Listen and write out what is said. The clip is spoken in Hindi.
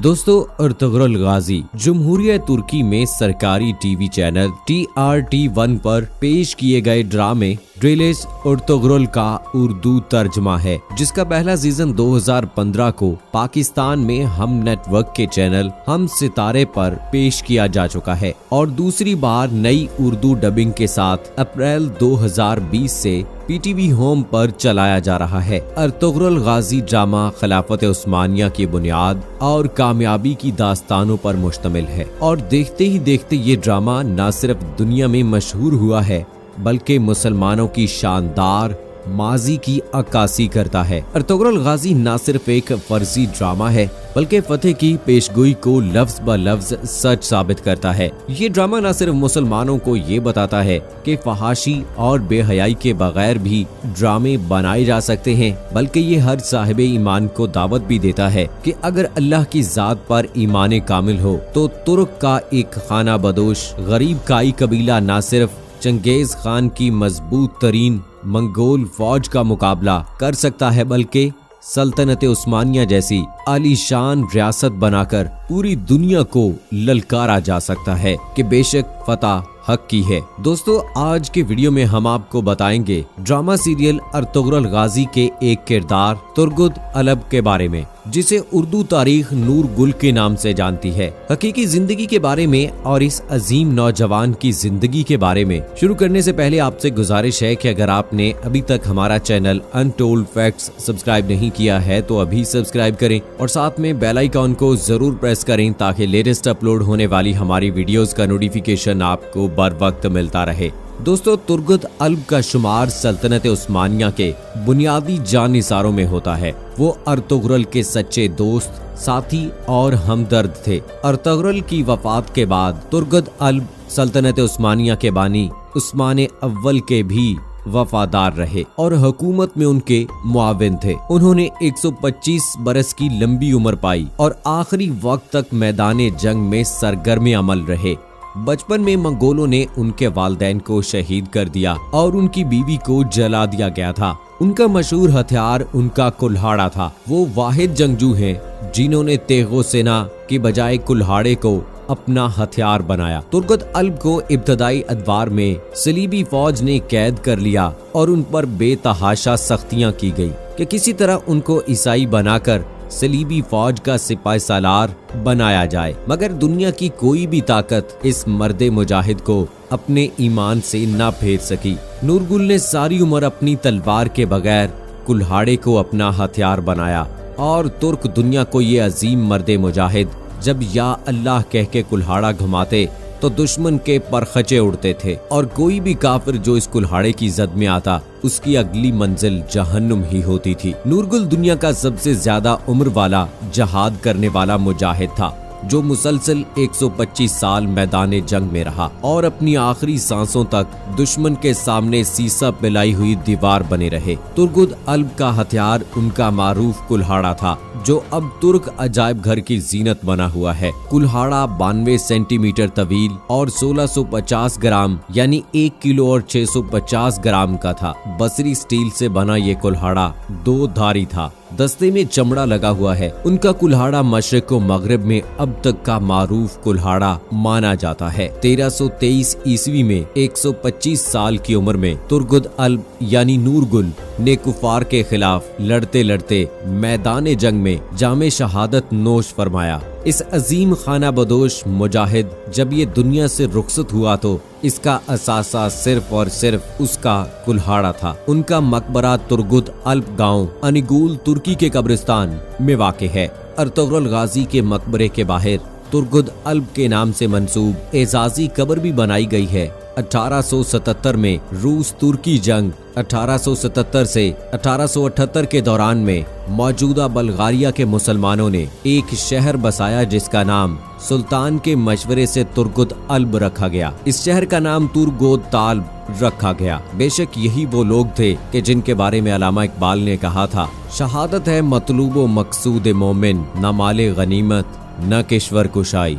दोस्तों, अर्तुगरुल गाजी जमहूरिया तुर्की में सरकारी टीवी चैनल TRT1 पर पेश किए गए ड्रामे ड्रिलेस अर्तुगरुल का उर्दू तर्जमा है, जिसका पहला सीजन 2015 को पाकिस्तान में हम नेटवर्क के चैनल हम सितारे पर पेश किया जा चुका है और दूसरी बार नई उर्दू डबिंग के साथ अप्रैल 2020 से PTV होम पर चलाया जा रहा है। अर्तुगरुल गाजी ड्रामा खिलाफत उस्मानिया की बुनियाद और कामयाबी की दास्तानों पर मुश्तमिल है और देखते ही देखते ये ड्रामा न सिर्फ दुनिया में मशहूर हुआ है बल्कि मुसलमानों की शानदार माजी की अक्कासी करता है। अर्तुगरुल गाजी न सिर्फ एक फर्जी ड्रामा है बल्कि फतेह की पेशगोई को लफ्ज ब लफ्ज सच साबित करता है। ये ड्रामा न सिर्फ मुसलमानों को ये बताता है कि फहाशी और बेहयाई के बगैर भी ड्रामे बनाए जा सकते हैं, बल्कि ये हर साहिब ईमान को दावत भी देता है कि अगर अल्लाह की जात पर ईमान कामिल हो तो तुर्क का एक खाना बदोश गरीब काई कबीला न सिर्फ चंगेज खान की मजबूत तरीन मंगोल फौज का मुकाबला कर सकता है बल्कि सल्तनत उस्मानिया जैसी आलीशान रियासत बनाकर पूरी दुनिया को ललकारा जा सकता है कि बेशक फतह हक की है। दोस्तों, आज के वीडियो में हम आपको बताएंगे ड्रामा सीरियल अर्तुगरुल गाजी के एक किरदार तुर्गुद अलब के बारे में, जिसे उर्दू तारीख नूर गुल के नाम से जानती है, हकीकी जिंदगी के बारे में और इस अजीम नौजवान की जिंदगी के बारे में। शुरू करने से पहले आपसे गुजारिश है कि अगर आपने अभी तक हमारा चैनल अनटोल्ड फैक्ट्स सब्सक्राइब नहीं किया है तो अभी सब्सक्राइब करें और साथ में बेल आइकॉन को जरूर प्रेस करें ताकि लेटेस्ट अपलोड होने वाली हमारी वीडियोस का नोटिफिकेशन आपको बर वक्त मिलता रहे। दोस्तों, तुर्गुद अल्ब का शुमार सल्तनत उस्मानिया के बुनियादी जानिसारों में होता है। वो अर्तुगरुल के सच्चे दोस्त, साथी और हमदर्द थे। अर्तुगरुल की वफात के बाद तुर्गुद अल्ब सल्तनत उस्मानिया के बानी उस्मान अव्वल के भी वफादार रहे और हुकूमत में उनके मुआविन थे। उन्होंने 125 बरस की लंबी उम्र पाई और आखिरी वक्त तक मैदान जंग में सरगर्म अमल रहे। बचपन में मंगोलों ने उनके वालिदैन को शहीद कर दिया और उनकी बीवी को जला दिया गया था। उनका मशहूर हथियार उनका कुल्हाड़ा था। वो वाहिद जंगजू हैं जिन्होंने तेगो सेना के बजाय कुल्हाड़े को अपना हथियार बनाया। तुर्गुद अल्ब को इब्तदाई अदवार में सलीबी फौज ने कैद कर लिया और उन पर बेतहाशा सख्तियां की गई कि किसी तरह उनको ईसाई बनाकर सलीबी फौज का सिपाही सालार बनाया जाए, मगर दुनिया की कोई भी ताकत इस मर्दे मुजाहिद को अपने ईमान से न फेर सकी। नूरगुल ने सारी उम्र अपनी तलवार के बगैर कुल्हाड़े को अपना हथियार बनाया और तुर्क दुनिया को ये अजीम मर्दे मुजाहिद जब या अल्लाह कह के कुल्हाड़ा घुमाते तो दुश्मन के परखचे उड़ते थे और कोई भी काफिर जो इस कुल्हाड़े की जद में आता उसकी अगली मंजिल जहन्नुम ही होती थी। नूरगुल दुनिया का सबसे ज्यादा उम्र वाला जहाद करने वाला मुजाहिद था जो मुसलसल 125 साल मैदान जंग में रहा और अपनी आखिरी सांसों तक दुश्मन के सामने सीसा पिलाई हुई दीवार बने रहे। तुर्गुद अल्ब का हथियार उनका मारूफ कुल्हाड़ा था जो अब तुर्क अजायब घर की जीनत बना हुआ है। कुल्हाड़ा 92 सेंटीमीटर तवील और 1650 ग्राम यानी 1 किलो और 650 ग्राम का था। बसरी स्टील से बना ये कुल्हाड़ा 2 धारी था। दस्ते में चमड़ा लगा हुआ है। उनका कुल्हाड़ा मशरिक व मगरिब में अब तक का मारूफ कुल्हाड़ा माना जाता है। 1323 ईस्वी में 125 साल की उम्र में तुर्गुद अल्ब यानी नूरगुल ने कुफार के खिलाफ लड़ते लड़ते मैदान जंग में जामे शहादत नोश फरमाया। इस अजीम खाना बदोश मुजाहिद जब ये दुनिया से रुखसत हुआ तो इसका असासा सिर्फ और सिर्फ उसका कुल्हाड़ा था। उनका मकबरा तुर्गुद अल्ब गांव अनिगुल तुर्की के कब्रिस्तान में वाक़ है। अर्तुगरुल गाजी के मकबरे के बाहर तुर्गुद अल्ब के नाम से मंसूब एजाजी कब्र भी बनाई गई है। 1877 में रूस तुर्की जंग 1877 से 1878 के दौरान में मौजूदा बल्गारिया के मुसलमानों ने एक शहर बसाया जिसका नाम सुल्तान के मशवरे से तुर्गुद अल्ब रखा गया। इस शहर का नाम तुर्गोद ताल्ब रखा गया। बेशक यही वो लोग थे कि जिनके बारे में अल्लामा इकबाल ने कहा था, शहादत है मतलूब व मकसूद मोमिन, न माले गनीमत न किश्वर कुशाई।